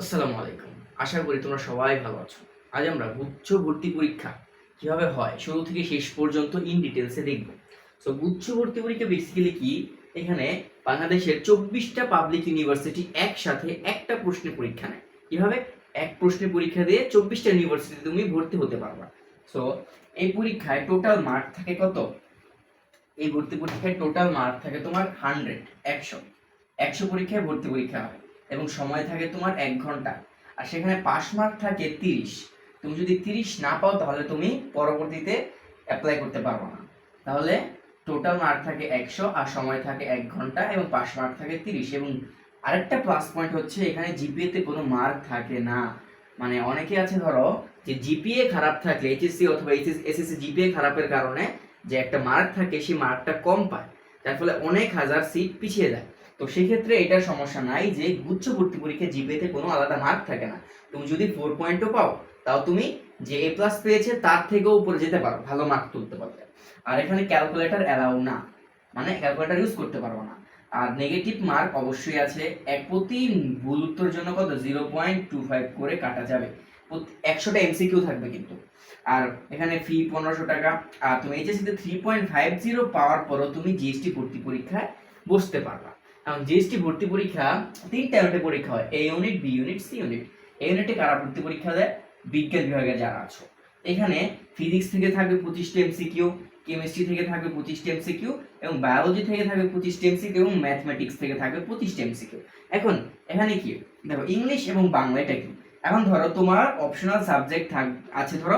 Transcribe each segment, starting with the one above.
আসসালামু আলাইকুম। আশা করি তোমরা সবাই ভালো আছো। আজ আমরা গুচ্ছ ভর্তি পরীক্ষা কিভাবে হয় শুরু থেকে শেষ পর্যন্ত ইন ডিটেইলসে দেখব। সো গুচ্ছ ভর্তি পরীক্ষা বেসিক্যালি কি? এখানে বাংলাদেশের 24টা পাবলিক ইউনিভার্সিটি একসাথে একটা প্রশ্নের পরীক্ষা নেয়। কিভাবে? এক প্রশ্নের পরীক্ষা দিয়ে 24টা ইউনিভার্সিটিতে তুমি ভর্তি হতে পারবা। সো এই পরীক্ষায় টোটাল মার্ক থাকে কত? এই ভর্তি পরীক্ষায় টোটাল মার্ক থাকে তোমার 100 100 পরীক্ষায় ভর্তি পরীক্ষা হয় এবং সময় থাকে তোমার 1 ঘন্টা। আর সেখানে পাস মার্ক থাকে 30। তুমি যদি 30 না পাও তাহলে তুমি পরবর্তীতে অ্যাপ্লাই করতে পারবে না। তাহলে টোটাল মার্ক থাকে 100 আর সময় থাকে 1 ঘন্টা এবং পাস মার্ক থাকে 30। এবং আরেকটা প্লাস পয়েন্ট হচ্ছে এখানে জিপিএ তে কোনো মার্ক থাকে না। মানে অনেকে আছে ধরো যে জিপিএ খারাপ থাকলে এইচএসসি অথবা এসএসসি জিপিএ খারাপের কারণে যে একটা মার্ক থাকে সেই মার্কটা কম পায়, যার ফলে অনেক হাজার সিট পিছিয়ে যায়। তো সেক্ষেত্রে এটার সমস্যা নাই যে গুচ্ছ ভর্তি পরীক্ষা জিপিএতে কোনো আলাদা মার্ক থাকে না। তুমি যদি 4 পয়েন্টও পাও তাও তুমি যে এ প্লাস পেয়েছে তার থেকেও উপরে যেতে পারো, ভালো মার্ক তুলতে পারবে। আর এখানে ক্যালকুলেটর অ্যালাউ না, মানে ক্যালকুলেটর ইউজ করতে পারবো না। আর নেগেটিভ মার্ক অবশ্যই আছে, এক প্রতি ভুল উত্তর জন্য কত 0.25 করে কাটা যাবে। 100টা এমসিকিউ থাকবে কিন্তু। আর এখানে ফি 1500 টাকা। আর তুমি এইচএসসি তে 3.50 পাওয়ার পরও তুমি জিএসটি ভর্তি পরীক্ষায় বসতে পারবা। কারণ জিএসটি ভর্তি পরীক্ষা 3টা ইউনিটে পরীক্ষা হয়, A unit, B unit, C unit. A ইউনিটে কারা ভর্তি পরীক্ষা দেয়? বিজ্ঞান বিভাগে যারা আছো। এখানে ফিজিক্স থেকে থাকবে 25টা এমসিকিউ, কেমিস্ট্রি থেকে থাকবে 25টা এমসিকিউ এবং বায়োলজি থেকে থাকবে 25টা এমসিকিউ এবং ম্যাথমেটিক্স থেকে থাকবে 25টা এমসিকিউ। এখন এখানে কি দেখো, ইংলিশ এবং বাংলা এটা কি? এখন ধরো তোমার অপশনাল সাবজেক্ট আছে ধরো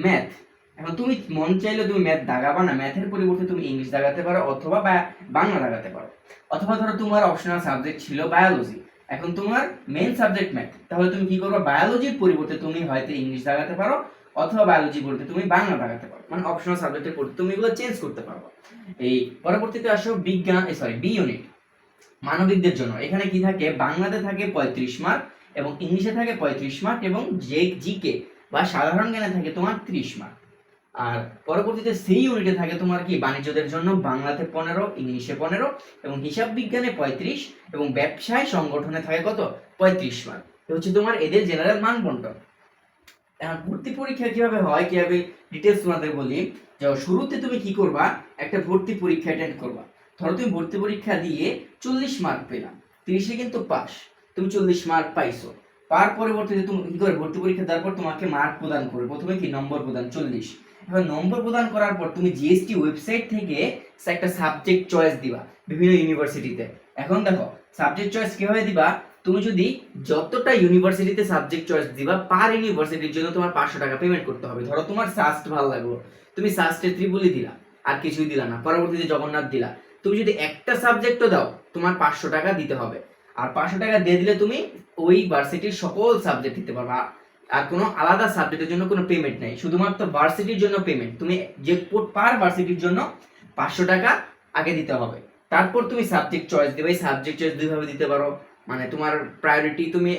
ম্যাথ। এখন তুমি মন চাইলে তুমি ম্যাথ দাগাবা না, ম্যাথের পরিবর্তে তুমি ইংলিশ দাগাতে পারো অথবা বাংলা দাগাতে পারো। অথবা ধরো তোমার অপশনাল সাবজেক্ট ছিল বায়োলজি, এখন তোমার মেইন সাবজেক্ট ম্যাথ, তাহলে তুমি কি করবে? বায়োলজির পরিবর্তে তুমি হয়তো ইংলিশ দাগাতে পারো অথবা বায়োলজির পরিবর্তে তুমি বাংলা দাগাতে পারো। মানে অপশনাল সাবজেক্টের পরিবর্তে তুমি এগুলো চেঞ্জ করতে পারো। এই পরবর্তীতে আসো বিজ্ঞান, বি ইউনিট, মানবিকদের জন্য। এখানে কি থাকে? বাংলাতে থাকে 35 মার্ক এবং ইংলিশে থাকে 35 মার্ক এবং জিকে বা সাধারণ জ্ঞানে থাকে তোমার 30 মার্ক। আর পরবর্তীতে সেই ইউনিটে থাকে তোমার কি বাণিজ্যদের জন্য, বাংলাতে 15, ইংলিশে 15 এবং হিসাব বিজ্ঞানে 35 এবং ব্যবসায় সংগঠনে থাকে কত? 35 মার্ক। এ হচ্ছে তোমার এদের জেনারেল মান বন্টন। এখন ভর্তি পরীক্ষা কিভাবে হয়, কিভাবে ডিটেলস তোমাদের বলি। যে শুরুতে তুমি কি করবা? একটা ভর্তি পরীক্ষা অ্যাটেন্ড করবা। ধরো তুমি ভর্তি পরীক্ষা দিয়ে 40 মার্ক পেলাম, 30-এ কিন্তু পাস, তুমি 40 মার্ক পাইছো। পার পরবর্তীতে তুমি কি করে? ভর্তি পরীক্ষা দেওয়ার পর তোমাকে মার্ক প্রদান করবে। প্রথমে কি নম্বর প্রদান 40। এখন নম্বর প্রদান করার পর তুমি জিএসটি ওয়েবসাইট থেকে একটা সাবজেক্ট চয়েস দিবা বিভিন্ন ইউনিভার্সিটিতে। এখন দেখো সাবজেক্ট চয়েস কিভাবে দিবা? তুমি যদি যতটা ইউনিভার্সিটিতে সাবজেক্ট চয়েস দিবা পার ইউনিভার্সিটির জন্য তোমার 500 টাকা পেমেন্ট করতে হবে। ধরো তোমার সাস্ট ভালো লাগলো, তুমি সাস্টে ত্রিপুলি দিলা, আর কিছুই দিলা না, পরবর্তীতে জগন্নাথ দিলা। তুমি যদি একটা সাবজেক্টও দাও তোমার 500 টাকা দিতে হবে। আর 500 টাকা দিয়ে দিলে তুমি ওই ভার্সিটির সকল সাবজেক্ট দিতে পারবা। আর কোনো আলাদা সাবজেক্টের জন্য কোনো পেমেন্ট নেই, শুধুমাত্র ভার্সিটির জন্য পেমেন্ট। তুমি যে পার ভার্সিটির জন্য 500 টাকা আগে দিতে হবে। তারপর তুমি সাবজেক্ট চয়েস দিবে। এই সাবজেক্ট চয়েস দুইভাবে দিতে পারো। মানে তোমার প্রায়োরিটি তুমি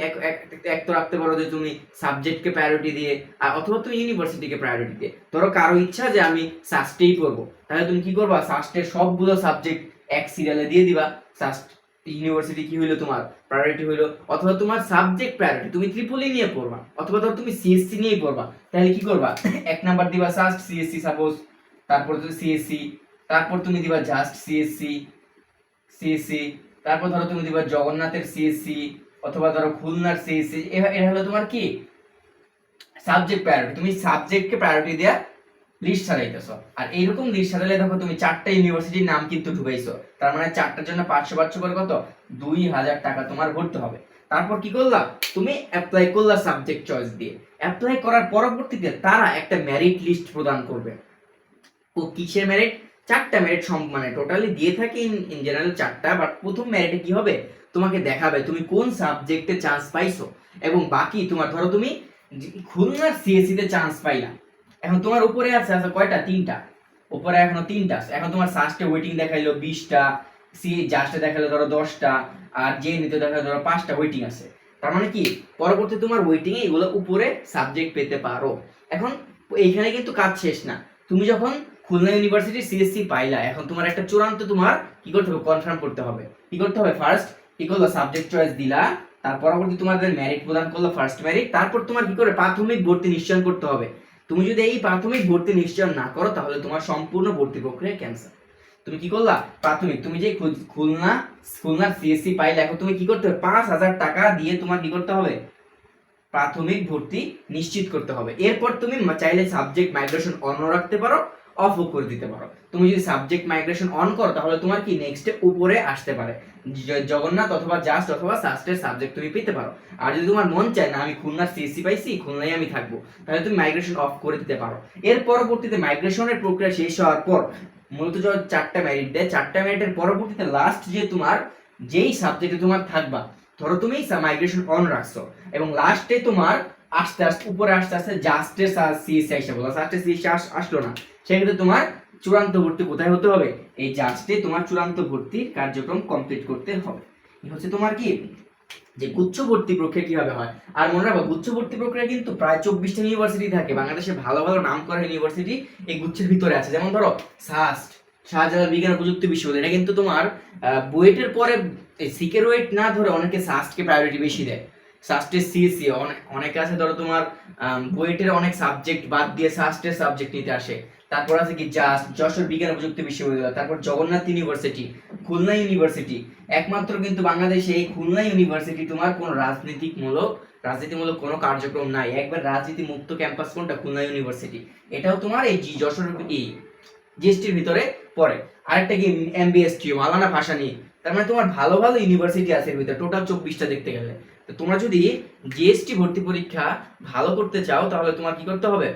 এক তো রাখতে পারো যে তুমি সাবজেক্টকে প্রায়োরিটি দিয়ে, আর অথবা তুমি ইউনিভার্সিটিকে প্রায়োরিটি দিয়ে। ধরো কারো ইচ্ছা যে আমি সাস্টেই পড়বো, তাহলে তুমি কি করবা? সাস্টের সবগুলো সাবজেক্ট এক সিরিয়ালে দিয়ে দিবা। সাস্ট ইউনিভার্সিটি কি হইলো? তোমার প্রায়োরিটি হইলো। অথবা তোমার সাবজেক্ট প্রায়োরিটি, তুমি ত্রিপলি নিয়ে পড়বা অথবা ধরো তুমি সিএসসি নিয়েই পড়বা, তাহলে কি করবা? 1 নাম্বার দিবা সাস্ট সিএসসি সাপোজ, তারপর তুমি সিএসসি, তারপর তুমি দিবা জাস্ট সিএসসি সিএসসি, তারপর ধরো তুমি দিবা জগন্নাথের সিএসসি অথবা ধরো খুলনার সিএসসি। এটা হলো তোমার কি সাবজেক্ট প্রায়োরিটি। তুমি সাবজেক্টকে প্রায়োরিটি দেয়া লিস্ট সাজাইতেছো। আর এইরকম লিস্ট সাজালে দেখো তুমি 4টা ইউনিভার্সিটির নাম কিন্তু ঢুকাইছো, তার মানে 4টার জন্য 500 করে কত? 2000 টাকা তোমার ভরতে হবে। তারপর কি করলা? তুমি অ্যাপ্লাই করলা সাবজেক্ট চয়েস দিয়ে। অ্যাপ্লাই করার পরবর্তীতে তারা একটা মেরিট লিস্ট প্রদান করবে। ও কিসের মেরিট? 4টা মেরিট মানে টোটালি দিয়ে থাকে ইন জেনারেল 4টা, বাট প্রথম মেরিটে কি হবে? তোমাকে দেখাবে তুমি কোন সাবজেক্টে চান্স পাইছো। এবং বাকি তোমার ধরো তুমি খুলনার সিএসসি তে চান্স পাইলা, এখন তোমার উপরে আছে কয়টা? 3টা। উপরে এখনো 3টা আছে। এখন তোমার সাস্টে ওয়েটিং দেখাইলো 20টা, সি জাস্টে দেখাইলো ধরো 10টা, আর জে নিতে দেখাইলো ধরো 5টা ওয়েটিং আছে। তার মানে কি পরবর্তী তোমার ওয়েটিং এ এগুলো উপরে সাবজেক্ট পেতে পারো। এখন এইখানে কিন্তু কাজ শেষ না। তুমি যখন খুলনা ইউনিভার্সিটি সিএসসি পাইলা, এখন তোমার একটা চূড়ান্ত তোমার কি করতে হবে? কনফার্ম করতে হবে। কি করতে হবে? ফার্স্ট কি করলো? সাবজেক্ট চয়েস দিলা, তার পরবর্তী তোমাদের মেরিট প্রদান করলো ফার্স্ট মেরিট, তারপর তোমার কি করে প্রাথমিক ভর্তি নিশ্চয়ন করতে হবে। তুমি যদি এই প্রাথমিক ভর্তি নিশ্চয়ন না করো তাহলে তোমার সম্পূর্ণ ভর্তি প্রক্রিয়া ক্যান্সেল। তুমি কি করলা প্রাথমিক, তুমি যে খুলনার সিএসসি পাইলে এখন তুমি কি করতে হবে 5,000 টাকা দিয়ে তোমার কি করতে হবে প্রাথমিক ভর্তি নিশ্চিত করতে হবে। এরপর তুমি চাইলে সাবজেক্ট মাইগ্রেশন অন রাখতে পারো, অফও করে দিতে পারো। তুমি যদি সাবজেক্ট মাইগ্রেশন অন করো তাহলে তোমার কি নেক্সটে উপরে আসতে পারে জগন্নাথ অথবা জাস্ট অথবা সাস্টের সাবজেক্ট তুমি পেতে পারো। আর যদি তোমার মন চায় না আমি খুলনার সিএসসি পাইছি খুলনায় আমি থাকবো, তাহলে তুমি মাইগ্রেশন অফ করে দিতে পারো। এর পরবর্তীতে মাইগ্রেশনের প্রক্রিয়া শেষ হওয়ার পর মূলত যখন 4টা মেরিট দেয়, 4টা মেরিটের পরবর্তীতে লাস্ট যে তোমার যেই সাবজেক্টে তোমার থাকবা, ধরো তুমি মাইগ্রেশন অন রাখছো এবং লাস্টে তোমার আস্তে আস্তে উপরে আস্তে আস্তে জাস্টের সিএসসি এসে বলো, জাস্টের সিএসসি আসলো না, সেক্ষেত্রে তোমার চূড়ান্ত ভর্তি কোথায় হতে হবে, এই জাস্টে তোমার চূড়ান্ত ভর্তির কার্যক্রম কমপ্লিট করতে হবে। হচ্ছে তোমার কি যে গুচ্ছ ভর্তি প্রক্রিয়া কিভাবে হয়। আর মনে রাখো গুচ্ছ ভর্তি প্রক্রিয়া কিন্তু প্রায় 24টা ইউনিভার্সিটি থাকে, বাংলাদেশে ভালো ভালো নাম করা ইউনিভার্সিটি এই গুচ্ছের ভিতরে আছে। যেমন ধরো সাস্ট, শাহজালাল বিজ্ঞান ও প্রযুক্তি বিশ্ববিদ্যালয়, এটা কিন্তু তোমার বুয়েটের পরে সিকের ওয়েট না ধরে অনেকে সাস্টকে প্রায়োরিটি বেশি দেয়। সাস্টের সিএসসি অনেকে আছে ধরো তোমার বুয়েটের অনেক সাবজেক্ট বাদ দিয়ে সাস্টের সাবজেক্ট নিতে আসে। তারপর আছে কি যশোর বিজ্ঞান ও প্রযুক্তি বিশ্ববিদ্যালয়, তারপর জগন্নাথ ইউনিভার্সিটি, খুলনা ইউনিভার্সিটি। একমাত্র কিন্তু বাংলাদেশে এই খুলনা ইউনিভার্সিটি তোমার কোনো রাজনীতিমূলক কোনো কার্যক্রম নাই। একবার রাজনীতি মুক্ত ক্যাম্পাস কোনটা, খুলনা ইউনিভার্সিটি। এটাও তোমার এই যশোর জিএসটির ভিতরে পড়ে। আরেকটা কি এমবিএসটি, মাওলানা ভাসানী। তার মানে তোমার ভালো ভালো ইউনিভার্সিটি আছে এর ভিতরে, টোটাল 24টা দেখতে গেলে। তো তোমরা যদি জিএসটি ভর্তি পরীক্ষা ভালো করতে চাও তাহলে তোমার কি করতে হবে,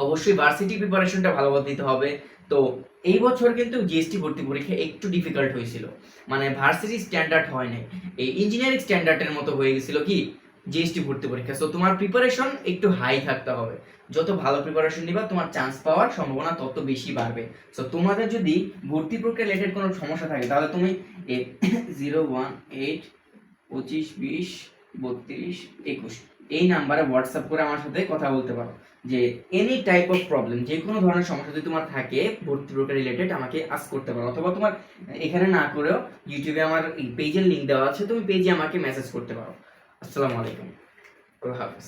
অবশ্যই ভার্সিটি প্রিপারেশনটা ভালোভাবে দিতে হবে। তো এই বছর কিন্তু জিএসটি ভর্তি পরীক্ষা একটু ডিফিকাল্ট হয়েছিল, মানে ভার্সিটি স্ট্যান্ডার্ড হয় নাই, এই ইঞ্জিনিয়ারিং স্ট্যান্ডার্ডের মতো হয়ে গেছিল কি জিএসটি ভর্তি পরীক্ষা। সো তোমার প্রিপারেশন একটু হাই থাকতে হবে, যত ভালো প্রিপারেশন নিবা তোমার চান্স পাওয়ার সম্ভাবনা তত বেশি বাড়বে। সো তোমাদের যদি ভর্তি প্রক্রিয়া রিলেটেড কোনো সমস্যা থাকে তাহলে তুমি 018252032 এই নাম্বারে হোয়াটসঅ্যাপ করে আমার সাথে কথা বলতে পারো, যে এনি টাইপ অফ প্রবলেম, যে কোনো ধরনের সমস্যা যদি তোমার থাকে ভর্তি প্রক্রিয়া রিলেটেড আমাকে আস্ক করতে পারো, অথবা তোমার এখানে না করেও ইউটিউবে আমার পেজের লিংক দেওয়া আছে, তুমি পেজে আমাকে মেসেজ করতে পারো। আসসালামু আলাইকুম, আল্লাহ হাফেজ।